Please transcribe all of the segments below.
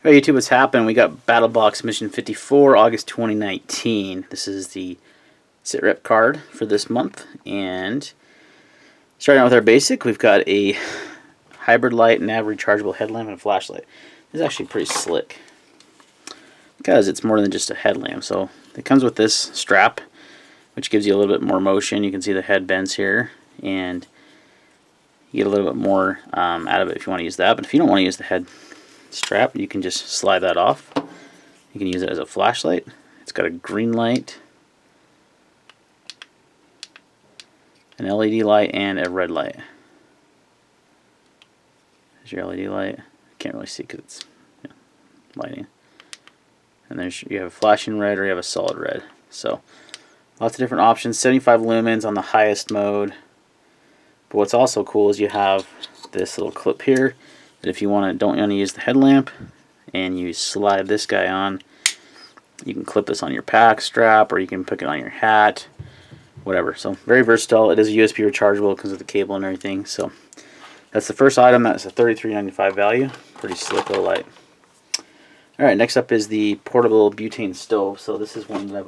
Alright, YouTube, what's happened? We got Battlbox Mission 54, August 2019. This is the sit rep card for this month. And starting out with our basic, we've got a hybrid light, nav rechargeable headlamp, and a flashlight. This is actually pretty slick because it's more than just a headlamp. So it comes with this strap, which gives you a little bit more motion. You can see the head bends here, and you get a little bit more out of it if you want to use that. But if you don't want to use the head strap, you can just slide that off. You can use it as a flashlight. It's got a green light, an LED light, and a red light. There's your LED light. Can't really see because it's lighting. And there's, you have a flashing red or you have a solid red. So lots of different options. 75 lumens on the highest mode. But what's also cool is you have this little clip here that if you don't want to use the headlamp and you slide this guy on, you can clip this on your pack strap or you can put it on your hat, whatever. So very versatile. It is USB rechargeable because of the cable and everything. So that's the first item. That's a $33.95 value. Pretty slick little light. Alright, next up is the portable butane stove. So this is one that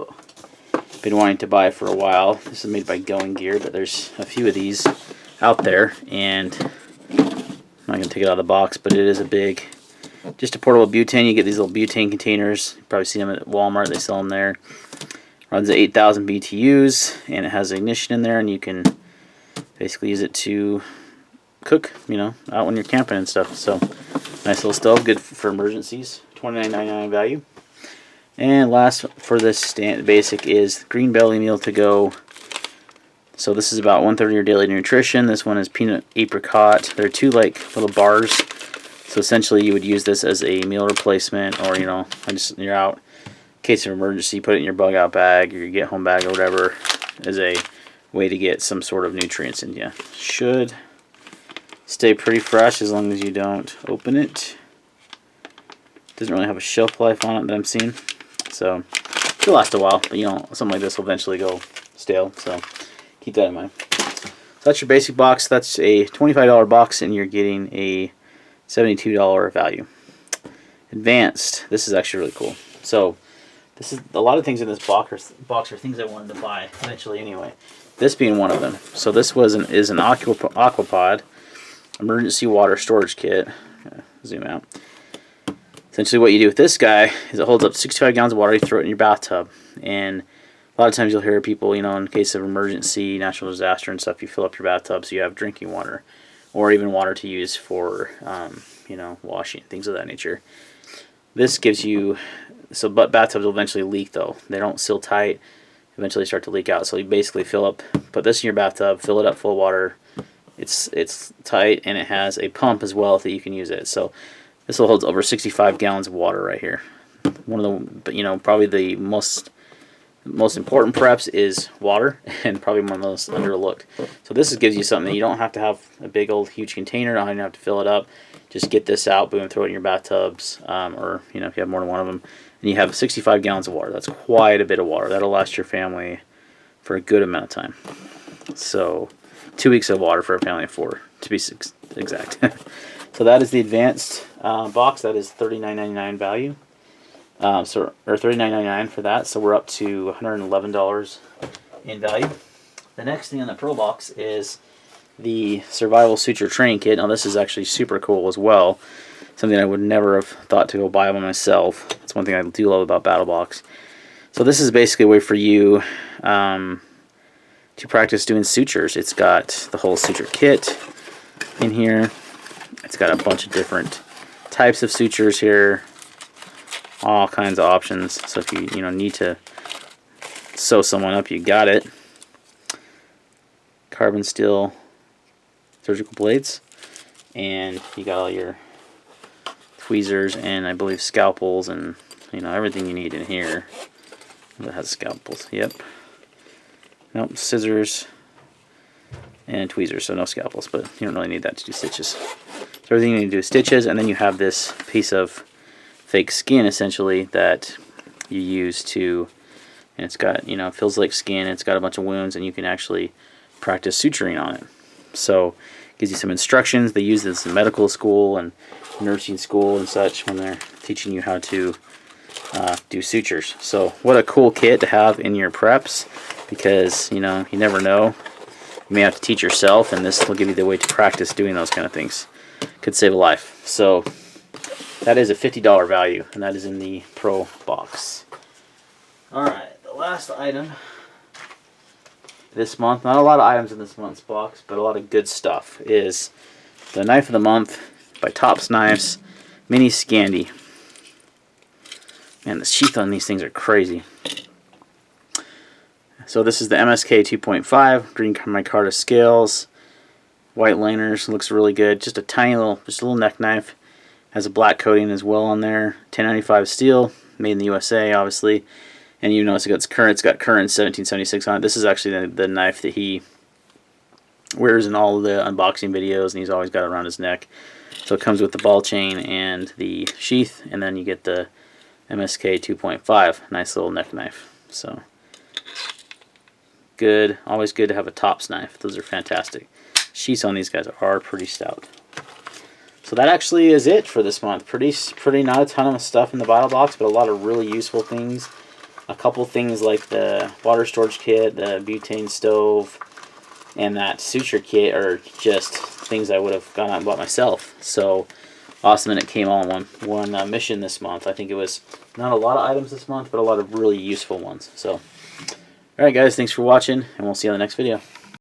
I've been wanting to buy for a while. This is made by Going Gear, but there's a few of these out there, and I'm not going to take it out of the box, but it is a big, just a portable butane. You get these little butane containers. You probably see them at Walmart. They sell them there. Runs at 8,000 BTUs, and it has ignition in there, and you can basically use it to cook, out when you're camping and stuff. So nice little stove, good for emergencies. $29.99 value. And last for this basic is green belly meal to go. So this is about 1/3 of your daily nutrition. This one is peanut apricot. They're two like little bars. So essentially you would use this as a meal replacement, or you're out in case of emergency, put it in your bug out bag or your get home bag or whatever, as a way to get some sort of nutrients in you. Should stay pretty fresh as long as you don't open it. Doesn't really have a shelf life on it that I'm seeing. So it'll last a while, but something like this will eventually go stale. So keep that in mind. So that's your basic box. That's a $25 box, and you're getting a $72 value. Advanced. This is actually really cool. So this is a lot of things in this box are things I wanted to buy eventually anyway. This being one of them. So this is an Aquapod emergency water storage kit. Zoom out. Essentially what you do with this guy is it holds up 65 gallons of water. You throw it in your bathtub, and a lot of times you'll hear people, in case of emergency, natural disaster and stuff, you fill up your bathtub so you have drinking water, or even water to use for, washing, things of that nature. This gives you, but bathtubs will eventually leak though. They don't seal tight, eventually start to leak out. So you basically put this in your bathtub, fill it up full of water. It's tight, and it has a pump as well that you can use it. So this will hold over 65 gallons of water right here. One of the, probably the most important preps is water, and probably one of the most underlooked. So this gives you something that you don't have to have a big old huge container. Don't even have to fill it up. Just get this out, boom, throw it in your bathtubs, or if you have more than one of them, and you have 65 gallons of water. That's quite a bit of water. That'll last your family for a good amount of time. So 2 weeks of water for a family of 4, to be exact. So that is the advanced box. That is $39.99 value. Or $39.99 for that. So we're up to $111 in value. The next thing on the Pro Box is the Survival Suture Training Kit. Now this is actually super cool as well. Something I would never have thought to go buy by myself. That's one thing I do love about Battlbox. So this is basically a way for you to practice doing sutures. It's got the whole suture kit in here. It's got a bunch of different types of sutures here, all kinds of options. So if you need to sew someone up, you got it. Carbon steel surgical blades, and you got all your tweezers and I believe scalpels and everything you need in here. That has scalpels. Yep. Nope. Scissors and tweezers, so no scalpels, but you don't really need that to do stitches. So everything you need to do is stitches, and then you have this piece of fake skin essentially that you use to, and it's got, feels like skin, it's got a bunch of wounds, and you can actually practice suturing on it. So it gives you some instructions. They use this in medical school and nursing school and such when they're teaching you how to do sutures. So what a cool kit to have in your preps, because you know, you never know. You may have to teach yourself, and this will give you the way to practice doing those kind of things. Could save a life. So that is a $50 value, and that is in the Pro box. Alright, the last item this month, not a lot of items in this month's box, but a lot of good stuff, is the Knife of the Month by Tops Knives Mini Scandi. Man, the sheath on these things are crazy. So this is the MSK 2.5, green micarta scales, white liners, looks really good. Just a tiny little, just a little neck knife. Has a black coating as well on there. 1095 steel, made in the USA, obviously. And you notice it's got current 1776 on it. This is actually the knife that he wears in all of the unboxing videos, and he's always got it around his neck. So it comes with the ball chain and the sheath, and then you get the MSK 2.5, nice little neck knife. So good, always good to have a Tops knife. Those are fantastic. Sheaths on these guys are pretty stout. So that actually is it for this month. Pretty not a ton of stuff in the Battlbox, but a lot of really useful things. A couple things like the water storage kit, the butane stove, and that suture kit are just things I would have gone out and bought myself. So awesome, and it came all in one mission this month. I think it was not a lot of items this month, but a lot of really useful ones. So, alright guys, thanks for watching, and we'll see you on the next video.